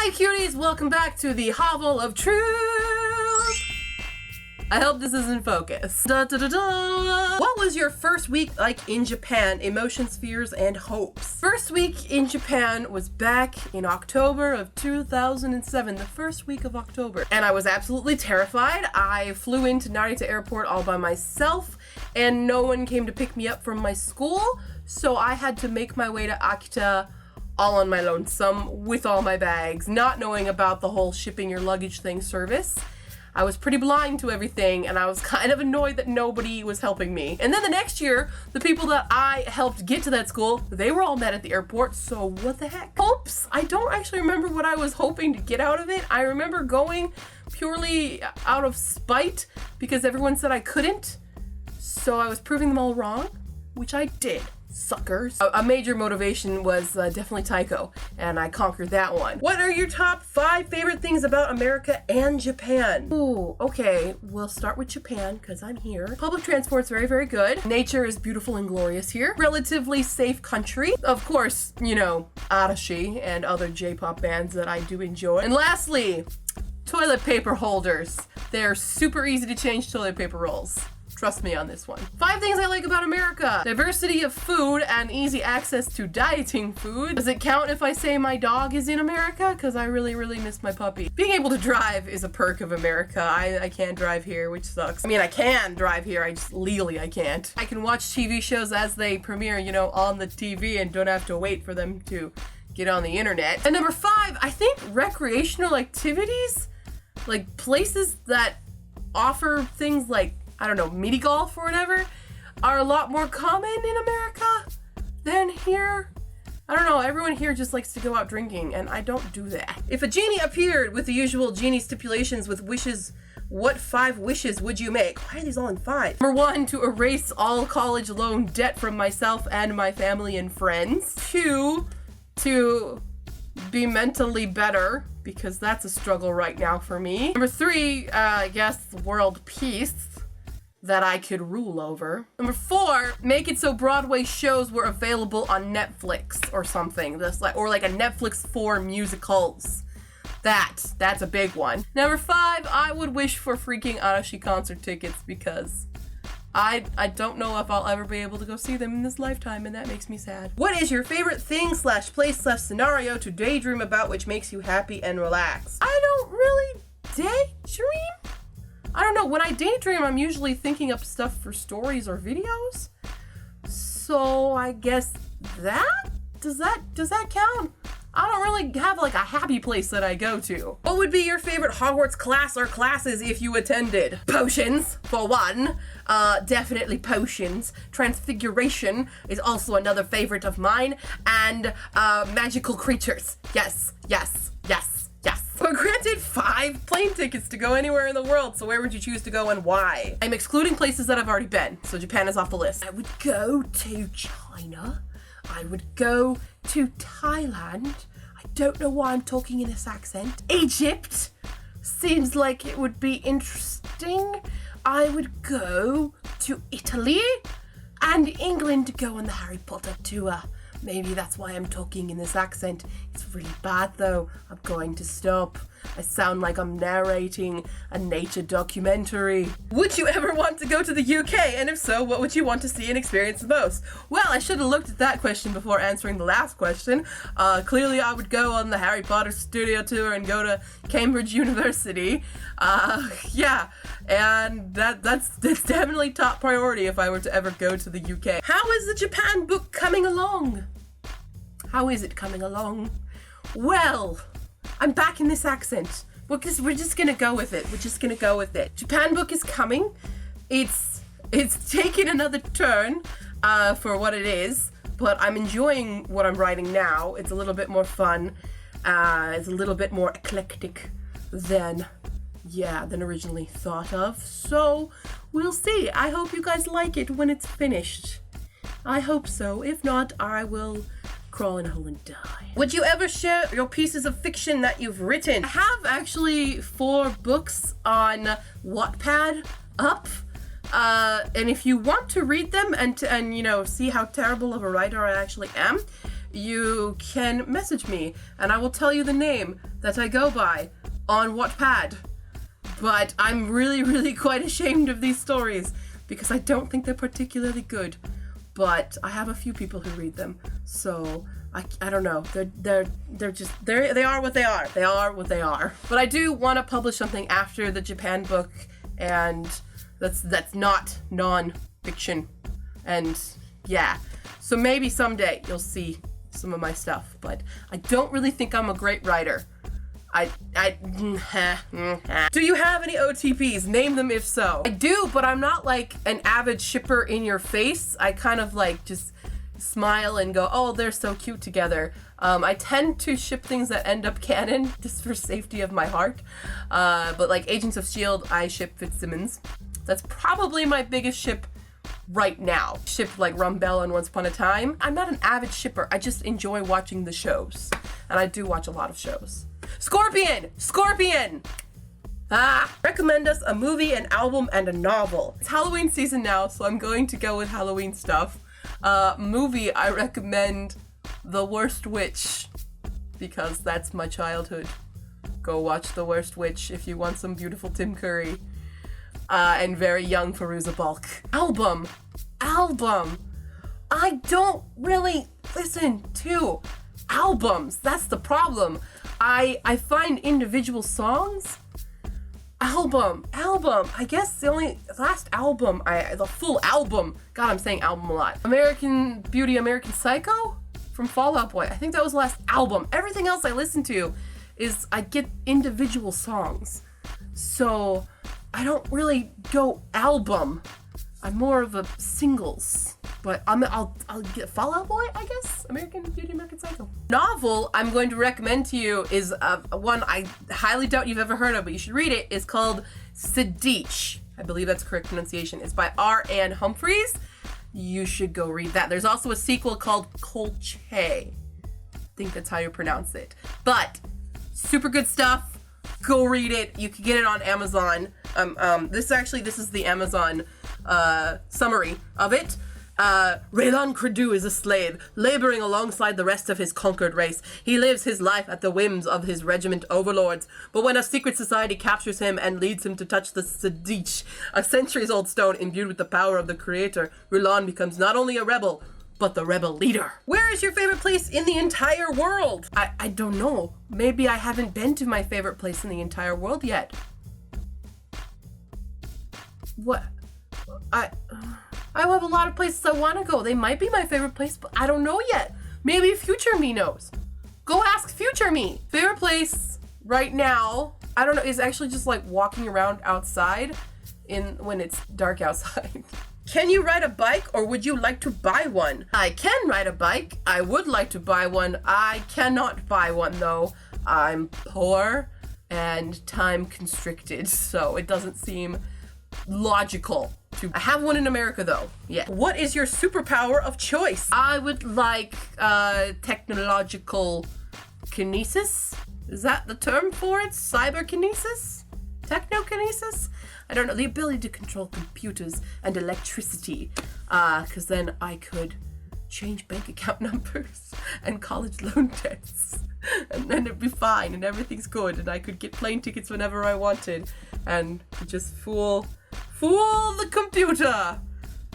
Hey cuties, welcome back to the Hovel of Truth! I hope this is in focus. Da, da, da, da. What was your first week like in Japan? Emotions, fears, and hopes. First week in Japan was back in October of 2007, the first week of October. And I was absolutely terrified. I flew into Narita Airport all by myself, and no one came to pick me up from my school, so I had to make my way to Akita all on my lonesome with all my bags, not knowing about the whole shipping your luggage thing service. I was pretty blind to everything, and I was kind of annoyed that nobody was helping me. And then the next year, the people that I helped get to that school, they were all met at the airport, so what the heck? Hopes? I don't actually remember what I was hoping to get out of it. I remember going purely out of spite because everyone said I couldn't, so I was proving them all wrong, which I did. Suckers. A major motivation was definitely Taiko, and I conquered that one. What are your top 5 favorite things about America and Japan? Ooh, okay, we'll start with Japan, because I'm here. Public transport's very, very good. Nature is beautiful and glorious here. Relatively safe country. Of course, you know, Arashi and other J-pop bands that I do enjoy. And lastly, toilet paper holders. They're super easy to change toilet paper rolls. Trust me on this one. 5 things I like about America. Diversity of food and easy access to dieting food. Does it count if I say my dog is in America? Because I really, really miss my puppy. Being able to drive is a perk of America. I can't drive here, which sucks. I mean, I can drive here, I just legally I can't. I can watch TV shows as they premiere, you know, on the TV and don't have to wait for them to get on the internet. And number 5, I think recreational activities, like places that offer things like, I don't know, mini golf or whatever, are a lot more common in America than here. I don't know, everyone here just likes to go out drinking, and I don't do that. If a genie appeared with the usual genie stipulations with wishes, what 5 wishes would you make? Why are these all in 5? Number 1, to erase all college loan debt from myself and my family and friends. 2, to be mentally better, because that's a struggle right now for me. Number 3, I guess world peace that I could rule over. Number 4, make it so Broadway shows were available on Netflix or something. That's like, or like a Netflix for musicals. That's a big one. Number 5, I would wish for freaking Arashi concert tickets because I don't know if I'll ever be able to go see them in this lifetime, and that makes me sad. What is your favorite thing / place / scenario to daydream about which makes you happy and relaxed? I don't really daydream. I don't know, when I daydream, I'm usually thinking up stuff for stories or videos. So I guess that? Does that count? I don't really have like a happy place that I go to. What would be your favorite Hogwarts class or classes if you attended? Potions, for one. Definitely potions. Transfiguration is also another favorite of mine. And magical creatures. Yes, yes, yes. Yes. We're granted 5 plane tickets to go anywhere in the world, so where would you choose to go and why? I'm excluding places that I've already been, so Japan is off the list. I would go to China. I would go to Thailand. I don't know why I'm talking in this accent. Egypt seems like it would be interesting. I would go to Italy and England to go on the Harry Potter tour. Maybe that's why I'm talking in this accent. It's really bad though. I'm going to stop. I sound like I'm narrating a nature documentary. Would you ever want to go to the UK? And if so, what would you want to see and experience the most? Well, I should have looked at that question before answering the last question. Clearly I would go on the Harry Potter studio tour and go to Cambridge University. Yeah, and that's definitely top priority if I were to ever go to the UK. How is the Japan book coming along? How is it coming along? Well, I'm back in this accent. We're just gonna go with it. We're just gonna go with it. Japan book is coming. It's taken another turn for what it is, but I'm enjoying what I'm writing now. It's a little bit more fun. It's a little bit more eclectic than originally thought of. So we'll see. I hope you guys like it when it's finished. I hope so. If not, I will crawl in a hole and die. Would you ever share your pieces of fiction that you've written? I have actually 4 books on Wattpad up. And if you want to read them and you know, see how terrible of a writer I actually am, you can message me and I will tell you the name that I go by on Wattpad. But I'm really quite ashamed of these stories because I don't think they're particularly good. But I have a few people who read them, so I don't know. They are what they are. They are what they are. But I do want to publish something after the Japan book, and that's not non-fiction. And yeah, so maybe someday you'll see some of my stuff. But I don't really think I'm a great writer. Do you have any OTPs? Name them if so. I do, but I'm not like an avid shipper in your face. I kind of like just smile and go, oh, they're so cute together. I tend to ship things that end up canon just for safety of my heart. But like Agents of S.H.I.E.L.D., I ship Fitzsimmons. That's probably my biggest ship right now. Shipped like Rumbell and Once Upon a Time. I'm not an avid shipper. I just enjoy watching the shows. And I do watch a lot of shows. Scorpion! Recommend us a movie, an album, and a novel. It's Halloween season now, so I'm going to go with Halloween stuff. Movie, I recommend The Worst Witch, because that's my childhood. Go watch The Worst Witch if you want some beautiful Tim Curry. And very young Fairuza Balk. Album. I don't really listen to albums. That's the problem. I find individual songs. Album. I guess the last album, the full album. God, I'm saying album a lot. American Beauty, American Psycho from Fall Out Boy. I think that was the last album. Everything else I listen to is I get individual songs. So I don't really go album. I'm more of a singles. But I'll get Fall Out Boy, I guess. American Beauty, American Psycho. Novel I'm going to recommend to you is one I highly doubt you've ever heard of, but you should read it. It's called Sedich. I believe that's correct pronunciation. It's by R. Ann Humphreys. You should go read that. There's also a sequel called Kolchae. I think that's how you pronounce it. But super good stuff. Go read it. You can get it on Amazon. This is the Amazon summary of it. Raylan Credu is a slave, laboring alongside the rest of his conquered race. He lives his life at the whims of his regiment overlords. But when a secret society captures him and leads him to touch the Sedich, a centuries-old stone imbued with the power of the creator, Raylan becomes not only a rebel, but the rebel leader. Where is your favorite place in the entire world? I don't know. Maybe I haven't been to my favorite place in the entire world yet. What? I have a lot of places I want to go. They might be my favorite place, but I don't know yet. Maybe future me knows. Go ask future me. Favorite place right now, I don't know, is actually just like walking around outside when it's dark outside. Can you ride a bike or would you like to buy one? I can ride a bike. I would like to buy one. I cannot buy one though. I'm poor and time constricted, so it doesn't seem logical. I have one in America though. Yeah. What is your superpower of choice? I would like technological kinesis. Is that the term for it? Cyberkinesis? Technokinesis? I don't know. The ability to control computers and electricity. Because then I could change bank account numbers and college loan debts. And then it'd be fine and everything's good. And I could get plane tickets whenever I wanted. And just fool the computer.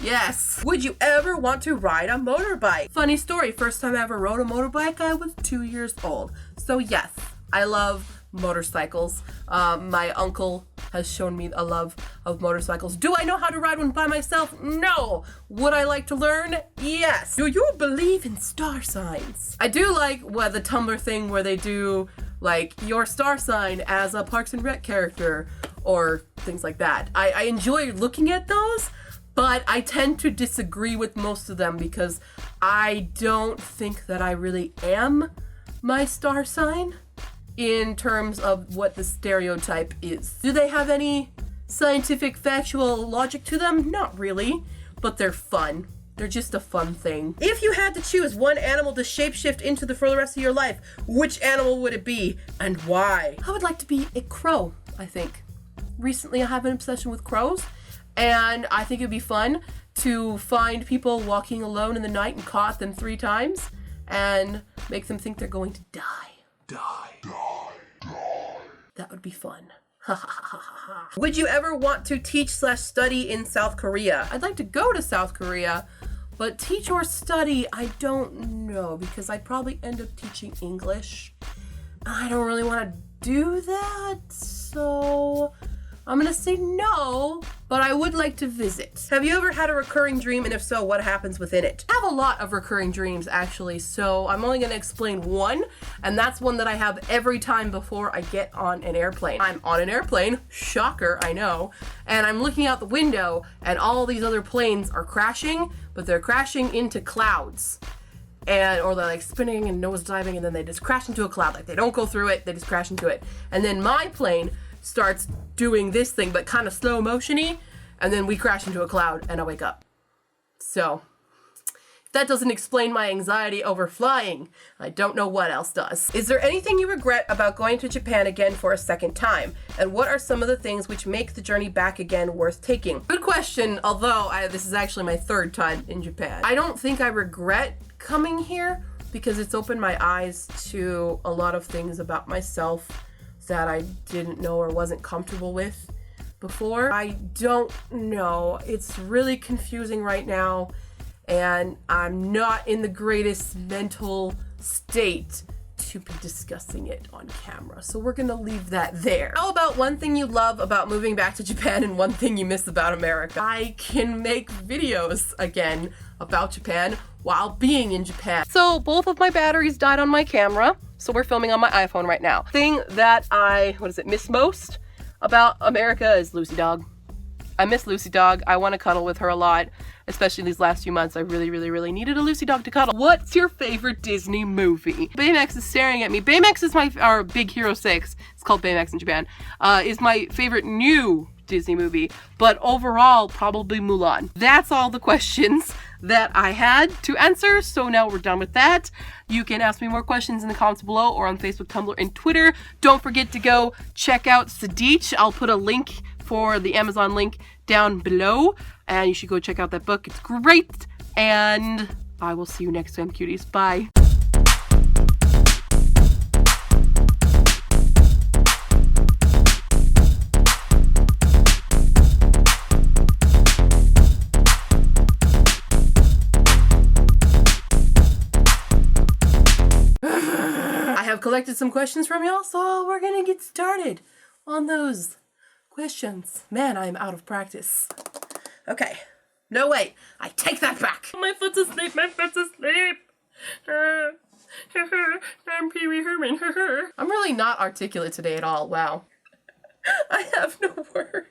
Yes. Would you ever want to ride a motorbike? Funny story. First time I ever rode a motorbike, I was 2 years old. So yes, I love motorcycles. My uncle has shown me a love of motorcycles. Do I know how to ride one by myself? No. Would I like to learn? Yes. Do you believe in star signs? I do like the Tumblr thing where they do like your star sign as a Parks and Rec character or things like that. I enjoy looking at those, but I tend to disagree with most of them because I don't think that I really am my star sign in terms of what the stereotype is. Do they have any scientific, factual logic to them? Not really, but they're fun. They're just a fun thing. If you had to choose one animal to shapeshift into for the rest of your life, which animal would it be and why? I would like to be a crow, I think. Recently, I have an obsession with crows, and I think it'd be fun to find people walking alone in the night and caw at them 3 times and make them think they're going to die. That would be fun. Would you ever want to teach/study in South Korea? I'd like to go to South Korea, but teach or study, I don't know, because I'd probably end up teaching English. I don't really want to do that, so I'm gonna say no, but I would like to visit. Have you ever had a recurring dream, and if so, what happens within it? I have a lot of recurring dreams, actually, so I'm only gonna explain one, and that's one that I have every time before I get on an airplane. I'm on an airplane, shocker, I know, and I'm looking out the window, and all these other planes are crashing, but they're crashing into clouds. Or they're like spinning and nose diving, and then they just crash into a cloud. Like, they don't go through it, they just crash into it. And then my plane starts doing this thing, but kind of slow motion-y, and then we crash into a cloud, and I wake up. So, if that doesn't explain my anxiety over flying, I don't know what else does. Is there anything you regret about going to Japan again for a second time? And what are some of the things which make the journey back again worth taking? Good question, although this is actually my third time in Japan. I don't think I regret coming here, because it's opened my eyes to a lot of things about myself that I didn't know or wasn't comfortable with before. I don't know. It's really confusing right now, and I'm not in the greatest mental state to be discussing it on camera. So we're gonna leave that there. How about one thing you love about moving back to Japan and one thing you miss about America? I can make videos again about Japan while being in Japan. So both of my batteries died on my camera, so we're filming on my iPhone right now. Thing that I miss most about America is Lucy Dog. I miss Lucy Dog. I want to cuddle with her a lot, especially these last few months. I really needed a Lucy Dog to cuddle. What's your favorite Disney movie? Baymax is staring at me. Baymax is our Big Hero 6. It's called Baymax in Japan. Is my favorite new Disney movie, but overall, probably Mulan. That's all the questions that I had to answer, so now we're done with that. You can ask me more questions in the comments below or on Facebook, Tumblr, and Twitter. Don't forget to go check out Sedich. I'll put a link for the Amazon link down below, and you should go check out that book. It's great, and I will see you next time, cuties. Bye. I have collected some questions from y'all, so we're gonna get started on those questions. Man, I'm out of practice. Okay. No, wait. I take that back. My foot's asleep. My foot's asleep. I'm Pee Wee Herman. I'm really not articulate today at all. Wow. I have no words.